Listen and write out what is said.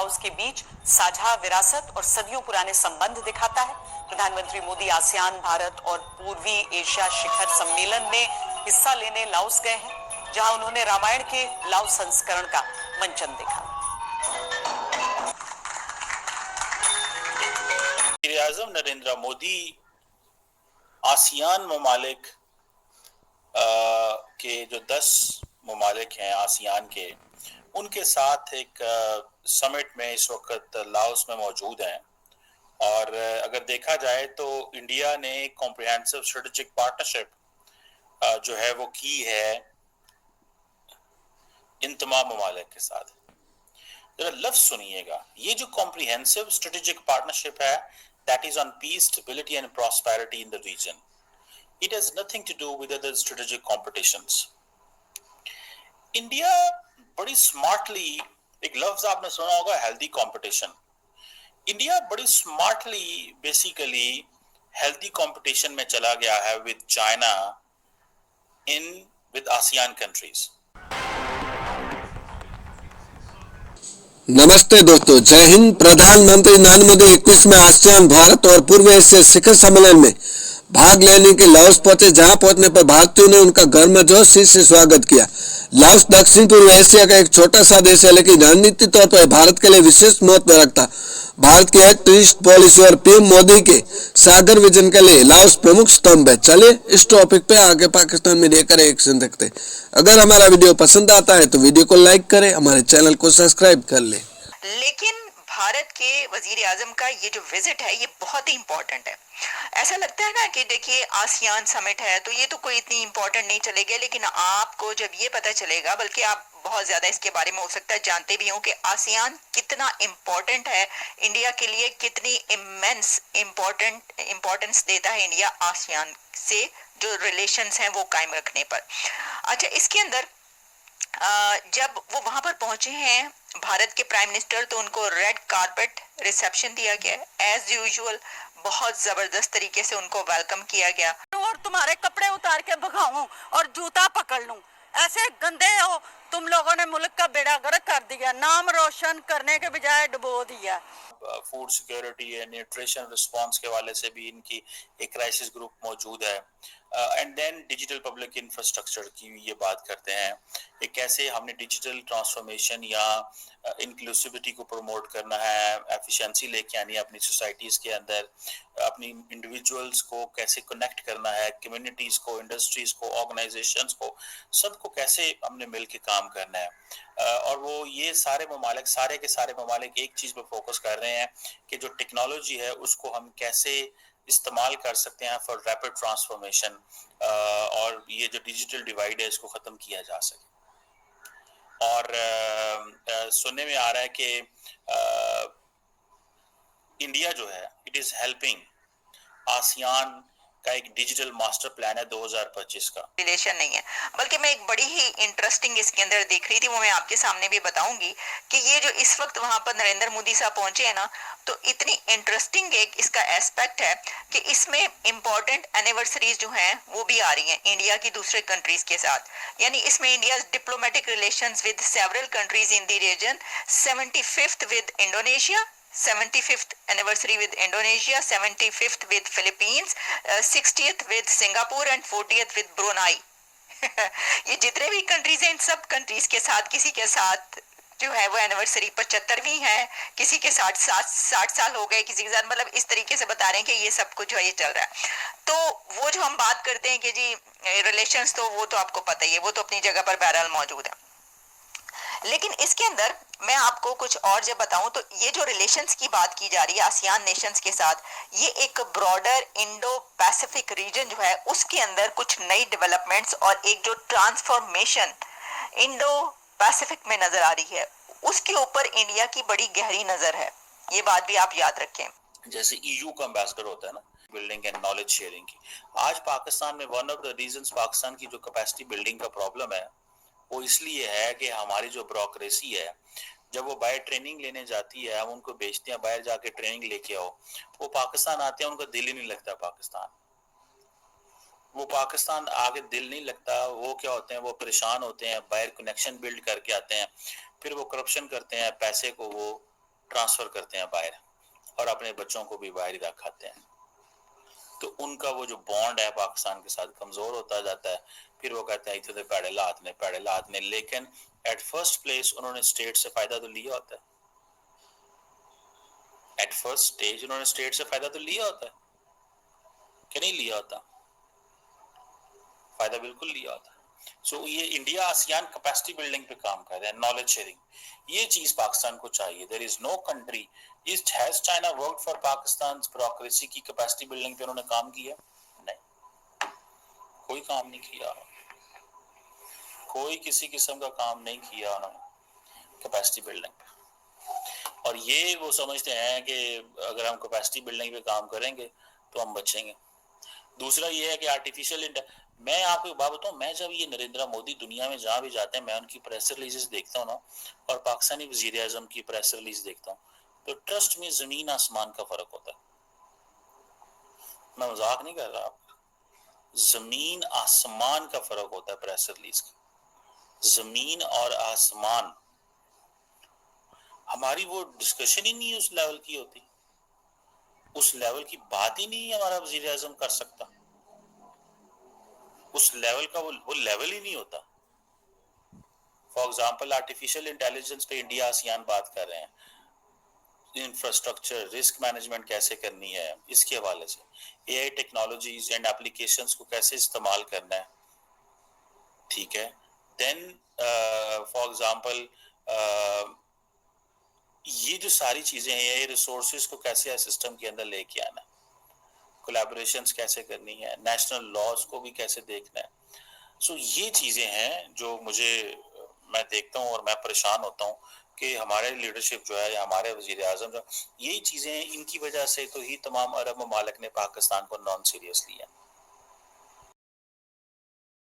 Laos के बीच साझा विरासत और सदियों पुराने संबंध दिखाता है। प्रधानमंत्री मोदी आसियान भारत और पूर्वी एशिया शिखर सम्मेलन में हिस्सा लेने लाओस गए हैं, जहां उन्होंने रामायण के लाओ संस्करण का मंचन देखा। वज़ीर-ए-आज़म नरेंद्र मोदी आसियान ममालिक के जो 10 ममालिक हैं आसियान के, उनके साथ एक समिट में इस वक्त लाओस में मौजूद हैं। और अगर देखा जाए तो इंडिया ने कॉम्प्रिहेंसिव स्ट्रेटेजिक पार्टनरशिप जो है वो की है इन तमाम ममालिक के साथ। जरा लफ्ज सुनिएगा, ये जो कॉम्प्रिहेंसिव स्ट्रेटेजिक पार्टनरशिप है, that is on peace, stability and prosperity in the region. It has nothing to do with other strategic competitions. India बड़ी स्मार्टली, एक लफ्ज आपने सुना होगा हेल्दी कंपटीशन, इंडिया बड़ी स्मार्टली बेसिकली हेल्दी कंपटीशन में चला गया है with China with ASEAN countries. नमस्ते दोस्तों, जय हिंद। प्रधानमंत्री नरेंद्र मोदी 21वें आसियान भारत और पूर्व एशिया शिखर सम्मेलन में भाग लेने के लाओस पहुंचे, जहां पहुंचने पर भारतीयों ने उनका गर्मजोशी से स्वागत किया। लाओस दक्षिण पूर्व एशिया का एक छोटा सा देश है, लेकिन रणनीतिक तौर पर भारत के लिए विशेष महत्व रखता। भारत की एक्ट ईस्ट पॉलिसी और पीएम मोदी के सागर विजन के लिए लाओस प्रमुख स्तंभ है। चलिए इस टॉपिक पे आगे पाकिस्तान में लेकर एक्शन देखते। अगर हमारा वीडियो पसंद आता है तो वीडियो को लाइक करें, हमारे चैनल को सब्सक्राइब कर ले। लेकिन भारत के वजीर आजम का ये जो विजिट है ये बहुत ही इंपॉर्टेंट है। ऐसा लगता है ना कि देखिए आसियान समिट है तो ये तो कोई इतनी इंपॉर्टेंट नहीं चलेगा, लेकिन आपको जब ये पता चलेगा, बल्कि आप बहुत ज्यादा इसके बारे में हो सकता है जानते भी हो कि आसियान कितना इंपॉर्टेंट है इंडिया के लिए, कितनी इमेंस इंपॉर्टेंस देता है इंडिया आसियान से जो रिलेशंस हैं वो कायम रखने पर। अच्छा, इसके अंदर जब वो वहां पर पहुंचे हैं भारत के प्राइम मिनिस्टर, तो उनको रेड कारपेट रिसेप्शन दिया गया एज यूजुअल, बहुत जबरदस्त तरीके से उनको वेलकम किया गया। और तुम्हारे कपड़े उतार के भगाऊं और जूता पकड़ लूं, ऐसे गंदे हो तुम लोगों ने मुल्क का बेड़ा गर्क कर दिया, नाम रोशन करने के बजाय डुबो दिया। Food security and nutrition response के वाले से भी इनकी एक क्राइसिस ग्रुप मौजूद है। And then digital public infrastructure की ये बात करते हैं कि कैसे हमने डिजिटल ट्रांसफॉर्मेशन या इंक्लूसिविटी को प्रमोट करना है, एफिशिएंसी लेके आनी है अपनी सोसाइटीज़ के अंदर, अपनी इंडिविजुअल्स को कैसे कनेक्ट करना है, कम्युनिटीज़ को, इंडस्ट्रीज़ को, ऑर्गेनाइजेशंस को, सबको कैसे हमने मिल के काम करना है। और वो ये सारे के सारे ममालिक एक चीज़ पर फोकस कर रहे हैं कि जो टेक्नोलॉजी है उसको हम कैसे इस्तेमाल कर सकते हैं फॉर रैपिड ट्रांसफॉर्मेशन, और ये जो डिजिटल डिवाइड है इसको ख़त्म किया जा सके। और सुनने में आ रहा है कि इंडिया जो है इट इज़ हेल्पिंग आसियान का एक डिजिटल मास्टर प्लान है 2025 का। रिलेशन नहीं है, बल्कि मैं एक बड़ी ही इंटरेस्टिंग इसके अंदर देख रही थी, वो मैं आपके सामने भी बताऊंगी कि ये जो इस वक्त वहां पर नरेंद्र मोदी साहब पहुंचे हैं ना, तो इतनी इंटरेस्टिंग एक इसका एस्पेक्ट है कि इसमें इंपॉर्टेंट एनिवर्सरीज जो हैं वो भी आ रही हैं इंडिया की दूसरे कंट्रीज के साथ। यानी इसमें India diplomatic relations with several countries in the region, 75th with Indonesia, 75th anniversary with Indonesia, 75th with Philippines, 60th with Singapore and 40th with Brunei। ये जितने भी कंट्रीज हैं इन सब कंट्रीज के साथ किसी के साथ जो है वो एनिवर्सरी 75वीं है, किसी के 60 साल हो गए, किसी के साथ, मतलब इस तरीके से बता रहे हैं कि ये सब कुछ जो है ये चल रहा है। तो वो जो हम बात करते हैं कि जी रिलेशंस, तो वो तो आपको पता ही है, वो तो अपनी जगह पर बहरहाल मौजूद है। लेकिन इसके अंदर मैं आपको कुछ और जब बताऊं तो ये जो रिलेशंस की बात की जा रही है आसियान नेशंस के साथ, ये एक ब्रॉडर इंडो पैसिफिक रीजन जो है उसके अंदर कुछ नई डेवलपमेंट्स और एक जो ट्रांसफॉर्मेशन इंडो पैसिफिक में नजर आ रही है, उसके ऊपर इंडिया की बड़ी गहरी नजर है। ये बात भी आप याद रखें। जैसे ईयू का एम्बेसडर होता है ना, बिल्डिंग एंड नॉलेज शेयरिंग की, आज पाकिस्तान में one of the reasons Pakistan की जो कैपेसिटी बिल्डिंग का प्रॉब्लम है वो इसलिए है कि हमारी जो ब्यूरोक्रेसी है, जब वो बाहर ट्रेनिंग लेने जाती है, हम उनको भेजते हैं बाहर जाके ट्रेनिंग लेके आओ, वो पाकिस्तान आते हैं, उनका दिल ही नहीं लगता पाकिस्तान, वो पाकिस्तान आगे दिल नहीं लगता। वो क्या होते हैं, वो परेशान होते हैं, बाहर कनेक्शन बिल्ड करके आते हैं, फिर वो करप्शन करते हैं, पैसे को वो ट्रांसफर करते हैं बाहर और अपने बच्चों को भी बाहर ही रख खाते हैं, तो उनका वो जो बॉन्ड है पाकिस्तान के साथ कमजोर होता जाता है। फिर वो कहते हैं इतने पैड़े लात ने, लेकिन एट फर्स्ट प्लेस उन्होंने स्टेट से फायदा तो लिया होता है, एट फर्स्ट स्टेज उन्होंने स्टेट से फायदा तो लिया होता है कि नहीं लिया होता? फायदा बिल्कुल लिया होता है। सो ये इंडिया आसियान कैपेसिटी बिल्डिंग पे काम कर रहे हैं, नॉलेज शेयरिंग, ये चीज पाकिस्तान को चाहिए। There is no country east has China worked for Pakistan bureaucracy की कैपेसिटी बिल्डिंग पे उन्होंने काम किया? नहीं, कोई काम नहीं किया, कोई किसी किस्म का काम नहीं किया उन्होंने कैपेसिटी बिल्डिंग पे। और ये वो समझते हैं कि अगर हम कैपेसिटी बिल्डिंग पे काम करेंगे तो हम बचेंगे। दूसरा ये है कि आर्टिफिशियल, मैं आपको एक बात बताऊं, मैं जब ये नरेंद्र मोदी दुनिया में जहां भी जाते हैं मैं उनकी प्रेस रिलीजेस देखता हूँ ना, और पाकिस्तानी वजीर आजम की प्रेस रिलीज देखता हूँ, तो ट्रस्ट में जमीन आसमान का फर्क होता है। मैं मजाक नहीं कर रहा, जमीन आसमान का फर्क होता है प्रेस रिलीज का। जमीन और आसमान, हमारी वो डिस्कशन ही नहीं उस लेवल की होती, उस लेवल की बात ही नहीं हमारा वजीर आजम कर सकता, उस लेवल का वो लेवल ही नहीं होता। फॉर एग्जाम्पल आर्टिफिशियल इंटेलिजेंस पे इंडिया आसियान बात कर रहे हैं, इंफ्रास्ट्रक्चर रिस्क मैनेजमेंट कैसे करनी है, इसके हवाले से एआई टेक्नोलॉजीज एंड एप्लीकेशंस को कैसे इस्तेमाल करना है, ठीक है। देन फॉर एग्जाम्पल ये जो सारी चीजें हैं, ये रिसोर्सेज को कैसे सिस्टम के अंदर लेके आना है, कोलैबोरेशंस कैसे करनी है, नेशनल लॉज को भी कैसे देखना है। सो ये चीजें हैं जो मैं देखता हूँ और मैं परेशान होता हूँ कि हमारे लीडरशिप जो है या हमारे वजीर आजम जो, यही चीजें इनकी वजह से तो ही तमाम अरब ममालिक ने पाकिस्तान को नॉन सीरियस लिया।